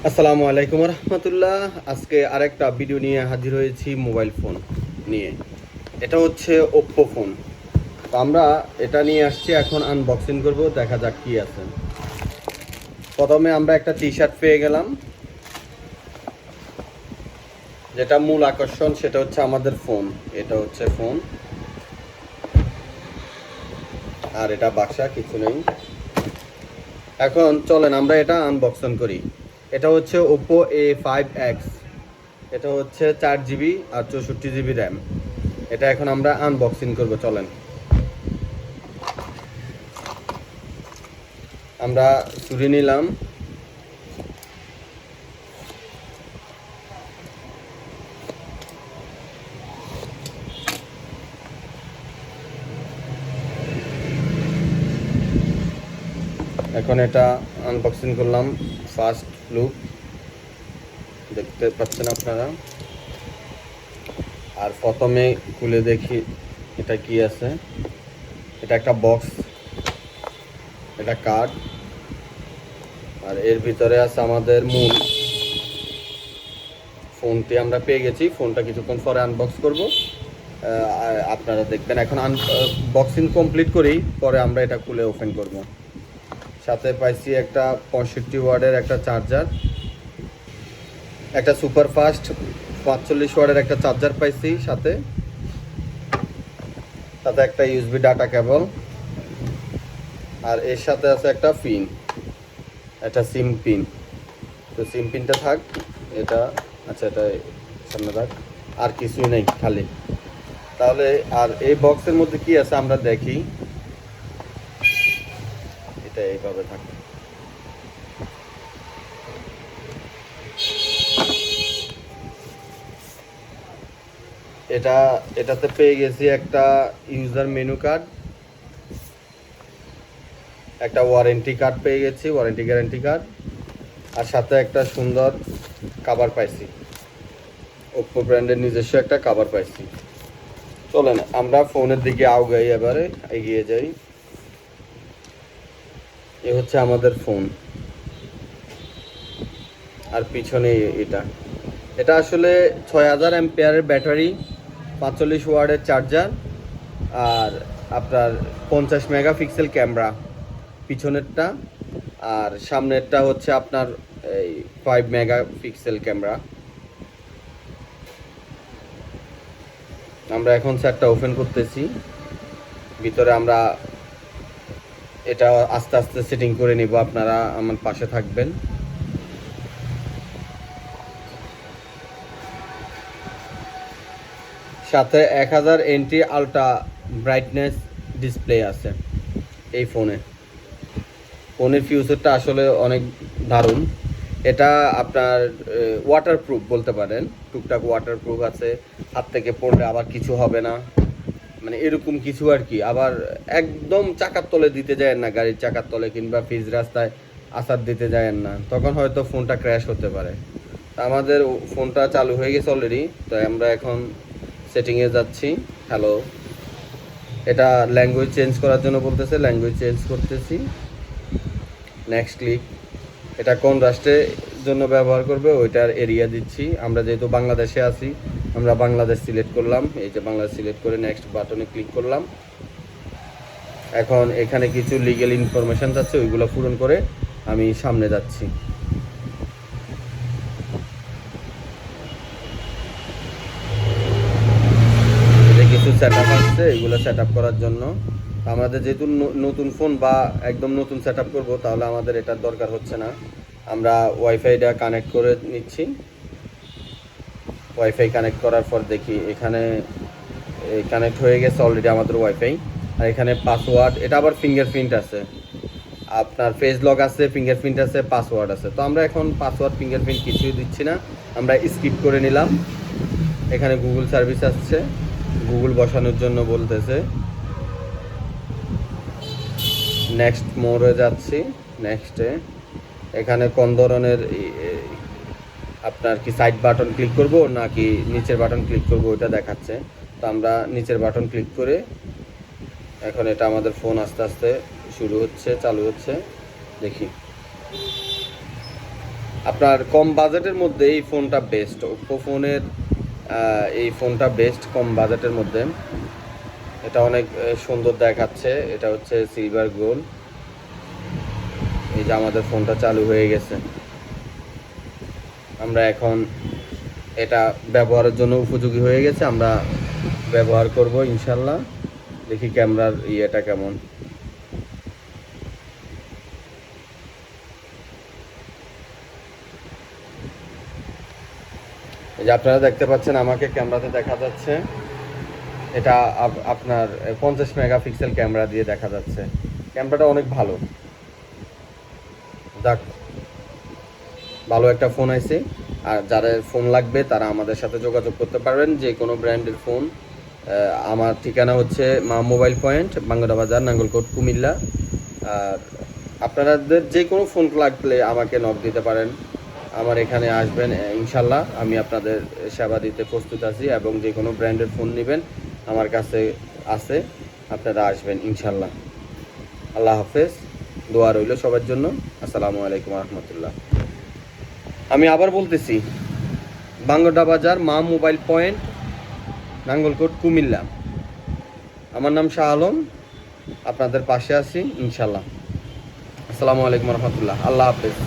আসসালামু আলাইকুম রহমতুল্লাহ। আজকে আরেকটা ভিডিও নিয়ে হাজির হয়েছি মোবাইল ফোন নিয়ে। এটা হচ্ছে ওপ্পো ফোন। তো আমরা এটা নিয়ে আসছি, এখন আনবক্সিং করব, দেখা যাক কি আছে। প্রথমে আমরা একটা টি শার্ট পেয়ে গেলাম। যেটা মূল আকর্ষণ সেটা হচ্ছে আমাদের ফোন। এটা হচ্ছে ফোন, আর এটা বাক্সা, কিছু নেই। এখন চলেন আমরা এটা আনবক্সিং করি। এটা হচ্ছে ওপ্পো A5X। এটা হচ্ছে 4GB আর 64GB র্যাম। এটা এখন আমরা আনবক্সিং করব, চলেন। আমরা ছুরি নিলাম। এখন এটা আনবক্সিং করলাম। ফার্স্ট লুক দেখতে পাচ্ছেন আপনারা। আর প্রথমে খুলে দেখি এটা কি আছে। এটা একটা বক্স, এটা কার্ড, আর এর ভিতরে আছে আমাদের মূল ফোনটি। আমরা পেয়ে গেছি ফোনটা, কিছুক্ষণ পরে আনবক্স করব, আপনারা দেখবেন। এখন আনবক্সিং কমপ্লিট করেই পরে আমরা এটা খুলে ওপেন করব। সাথে পাইছি একটা 65 ওয়াটের একটা চার্জার, একটা সুপার ফাস্ট 45 ওয়াটের একটা চার্জার পাইছি সাথে। সাথে একটা ইউএসবি ডাটা কেবল, আর এর সাথে আছে একটা পিন, একটা সিম পিন। তো সিম পিনটা থাক, এটা আচ্ছা, এটা সামনে থাক, আর কিছুই নেই, খালি। তাহলে আর এই বক্সের মধ্যে কি আছে আমরা দেখি। এটা এইভাবে থাকে। এটাতে পেয়ে গেছি একটা ইউজার মেনু কার্ড, একটা ওয়ারেন্টি কার্ড পেয়ে গেছি, ওয়ারেন্টি গ্যারান্টি কার্ড, আর সাথে একটা সুন্দর কভার পাইছি। ওপ্পো ব্র্যান্ডের নিজস্ব একটা কভার পাইছি। চলেন আমরা ফোনের দিকে আগাই, এবারে এগিয়ে যাই। এ হচ্ছে আমাদের ফোন, আর পিছনে এটা এটা আসলে 6000 অ্যাম্পিয়ারের ব্যাটারি, 45 ওয়াটের চার্জার, আর আপনার 50 মেগাপিক্সেল ক্যামেরা পিছনেরটা, আর সামনেরটা হচ্ছে আপনার এই 5 মেগাপিক্সেল ক্যামেরা। আমরা এখন সেটটা ওপেন করতেছি। ভিতরে আমরা এটা আস্তে আস্তে সেটিং করে নিব, আপনারা আমার পাশে থাকবেন। সাথে 1000 এনটি আলট্রা ব্রাইটনেস ডিসপ্লে আছে এই ফোনের ফিউচারটা আসলে অনেক দারুণ। এটা আপনার ওয়াটারপ্রুফ বলতে পারেন, টুকটাক ওয়াটারপ্রুফ আছে। হাত থেকে পড়লে আবার কিছু হবে না, মানে এরকম কিছু আর কি। আবার একদম চাকার তলে দিতে যায়েন না, গাড়ির চাকার তলে কিংবা পিচ রাস্তায় আসার দিতে যায়েন না, তখন হয়তো ফোনটা ক্র্যাশ হতে পারে। আমাদের ফোনটা চালু হয়ে গেছে অলরেডি, তাই আমরা এখন সেটিংয়ে যাচ্ছি। হ্যালো, এটা ল্যাঙ্গুয়েজ চেঞ্জ করার জন্য বলতেছে, ল্যাঙ্গুয়েজ চেঞ্জ করতেছি। Next click. এটা কোন রাষ্ট্রের জন্য ব্যবহার করবে ওইটার এরিয়া দিচ্ছি। আমরা যেহেতু বাংলাদেশে আছি, আমরা বাংলাদেশ সিলেক্ট করলাম। এই যে বাংলাদেশ সিলেক্ট করে নেক্সট বাটনে ক্লিক করলাম। এখন এখানে কিছু লিগ্যাল ইনফরমেশান আছে, ওইগুলো পূরণ করে আমি সামনে যাচ্ছি। কিছু সেট আপ আসছে, এগুলো সেট আপ করার জন্য। আমাদের যেহেতু নতুন ফোন বা একদম নতুন সেট আপ করবো, তাহলে আমাদের এটার দরকার হচ্ছে না। আমরা ওয়াইফাইটা কানেক্ট করে নিচ্ছি। ওয়াইফাই কানেক্ট করার পর দেখি এখানে কানেক্ট হয়ে গেছে অলরেডি আমাদের ওয়াইফাই। আর এখানে পাসওয়ার্ড, এটা আবার ফিঙ্গারপ্রিন্ট আছে, আপনার ফেস লক আছে, ফিঙ্গারপ্রিন্ট আছে, পাসওয়ার্ড আছে। তো আমরা এখন পাসওয়ার্ড ফিঙ্গারপ্রিন্ট কিছুই দিচ্ছি না, আমরা স্কিপ করে নিলাম। এখানে গুগল সার্ভিস আসছে, গুগল বসানোর জন্য বলতেছে। নেক্সট মোড়ে যাচ্ছি। নেক্সটে এখানে কোন ধরনের আপনার কি সাইড বাটন ক্লিক করব নাকি নিচের বাটন ক্লিক করব ওইটা দেখাচ্ছে। তো আমরা নিচের বাটন ক্লিক করে এখন এটা আমাদের ফোন আস্তে আস্তে শুরু হচ্ছে, চালু হচ্ছে। দেখি আপনার কম বাজেটের মধ্যে এই ফোনটা বেস্ট, ওপ্পো ফোনের এই ফোনটা বেস্ট কম বাজেটের মধ্যে। এটা অনেক সুন্দর দেখাচ্ছে, এটা হচ্ছে সিলভার গোল্ড। এই যে আমাদের ফোনটা চালু হয়ে গেছে, আমরা এখন এটা ব্যবহারের জন্য উপযোগী হয়ে গেছে, আমরা ব্যবহার করব ইনশাল্লাহ। দেখি ক্যামেরার ইয়েটা কেমন। এই যে আপনারা দেখতে পাচ্ছেন, আমাকে ক্যামেরাতে দেখা যাচ্ছে, এটা আপনার 50 মেগাপিক্সেল ক্যামেরা দিয়ে দেখা যাচ্ছে। ক্যামেরাটা অনেক ভালো। যাক, ভালো একটা ফোন আছে। আর যাদের ফোন লাগবে তারা আমাদের সাথে যোগাযোগ করতে পারবেন, যে কোনো ব্র্যান্ডের ফোন। আমার ঠিকানা হচ্ছে মা মোবাইল পয়েন্ট, বাঙ্গরা বাজার, নাঙ্গলকোট, কুমিল্লা। আর আপনাদের যে কোনো ফোন লাগলে আমাকে নক দিতে পারেন, আমার এখানে আসবেন, ইনশাল্লাহ আমি আপনাদের সেবা দিতে প্রস্তুত আছি। এবং যে কোনো ব্র্যান্ডের ফোন নেবেন আমার কাছে আছে, আপনারা আসবেন ইনশাল্লাহ। আল্লাহ হাফেজ, দোয়া রইল সবার জন্য। আসসালামু আলাইকুম রহমতুল্লাহ। আমি আবার বলতেছি, বাঙ্গরা বাজার, মা মোবাইল পয়েন্ট, নাঙ্গলকোট, কুমিল্লা। আমার নাম শাহ আলম, আপনাদের পাশে আছি ইনশাল্লাহ। আসসালামু আলাইকুম রহমতুল্লাহ। আল্লাহ হাফেজ।